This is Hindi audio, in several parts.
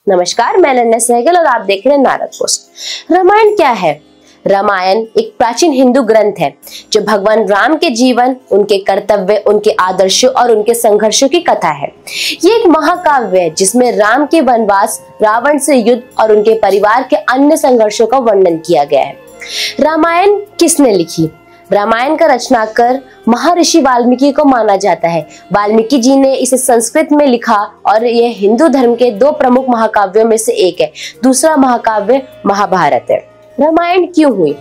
नमस्कार, मैं नन्या सहगल और आप देख रहे हैं नारद पोस्ट। रामायण क्या है? रामायण एक प्राचीन हिंदू ग्रंथ है जो भगवान राम के जीवन, उनके कर्तव्य, उनके आदर्शों और उनके संघर्षों की कथा है। ये एक महाकाव्य है जिसमें राम के वनवास, रावण से युद्ध और उनके परिवार के अन्य संघर्षों का वर्णन किया गया है। रामायण किसने लिखी? रामायण का रचनाकार महर्षि वाल्मीकि को माना जाता है। वाल्मीकि जी ने इसे संस्कृत में लिखा और यह हिंदू धर्म के दो प्रमुख महाकाव्यों में से एक है। दूसरा महाकाव्य महाभारत है। रामायण क्यों हुई?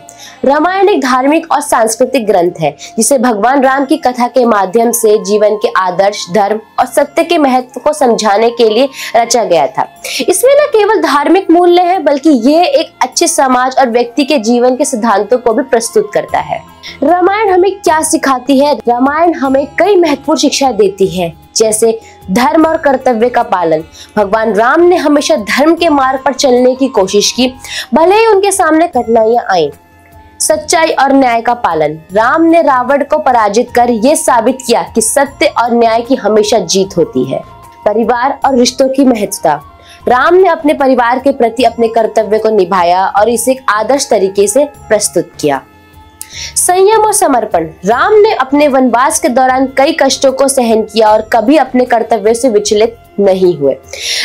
रामायण एक धार्मिक और सांस्कृतिक ग्रंथ है जिसे भगवान राम की कथा के माध्यम से जीवन के आदर्श, धर्म और सत्य के महत्व को समझाने के लिए रचा गया था। इसमें न केवल धार्मिक मूल्य है बल्कि यह एक अच्छे समाज और व्यक्ति के जीवन के सिद्धांतों को भी प्रस्तुत करता है। रामायण हमें क्या सिखाती है? रामायण हमें कई महत्वपूर्ण शिक्षा देती है, जैसे धर्म और कर्तव्य का पालन। भगवान राम ने हमेशा धर्म के मार्ग पर चलने की कोशिश की, भले ही उनके सामने कठिनाइयां आई। सच्चाई और न्याय का पालन। राम ने रावण को पराजित कर यह साबित किया कि सत्य और न्याय की हमेशा जीत होती है। परिवार और रिश्तों की महत्वता। राम ने अपने परिवार के प्रति अपने कर्तव्य को निभाया और इसे एक आदर्श तरीके से प्रस्तुत किया। संयम और समर्पण। राम ने अपने वनवास के दौरान कई कष्टों को सहन किया और कभी अपने कर्तव्य से विचलित नहीं हुए।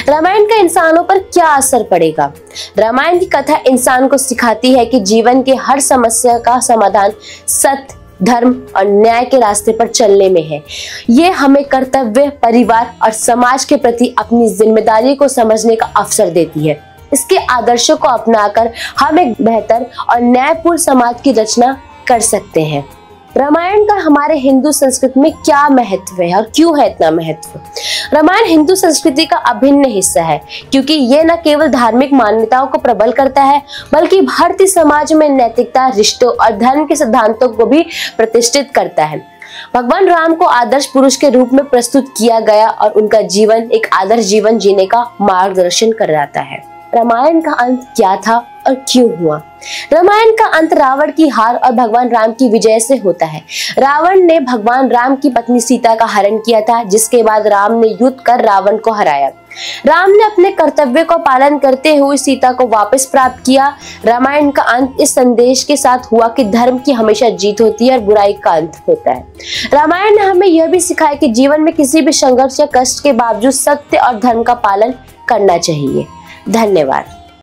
रामायण का इंसानों पर क्या असर पड़ेगा? रामायण की कथा इंसान को सिखाती है कि जीवन के हर समस्या का समाधान सत्य, धर्म और न्याय के रास्ते पर चलने में है। ये हमें कर्तव्य, परिवार और समाज के प्रति अपनी जिम्मेदारी को समझने का अवसर देती है। इसके आदर्शों को अपनाकर हम एक बेहतर और न्यायपूर्ण समाज की रचना कर सकते हैं। रामायण का हमारे हिंदू संस्कृति में क्या महत्व है और क्यों है इतना महत्व? रामायण हिंदू संस्कृति का अभिन्न हिस्सा है क्योंकि ये न केवल धार्मिक मान्यताओं को प्रबल करता है बल्कि भारतीय समाज में नैतिकता, रिश्तों और धर्म के सिद्धांतों को भी प्रतिष्ठित करता है। भगवान राम को आदर्श पुरुष के रूप में प्रस्तुत किया गया और उनका जीवन एक आदर्श जीवन जीने का मार्गदर्शन कराता है। रामायण का अंत क्या था और क्यों हुआ? रामायण का अंत रावण की हार और भगवान राम की विजय से होता है। रावण ने भगवान राम की पत्नी सीता का हरण किया था, जिसके बाद राम ने युद्ध कर रावण को हराया। राम ने अपने कर्तव्य को पालन करते हुए सीता को वापस प्राप्त किया। रामायण का अंत इस संदेश के साथ हुआ कि धर्म की हमेशा जीत होती है और बुराई का अंत होता है। रामायण ने हमें यह भी सिखाया कि जीवन में किसी भी संघर्ष या कष्ट के बावजूद सत्य और धर्म का पालन करना चाहिए। धन्यवाद।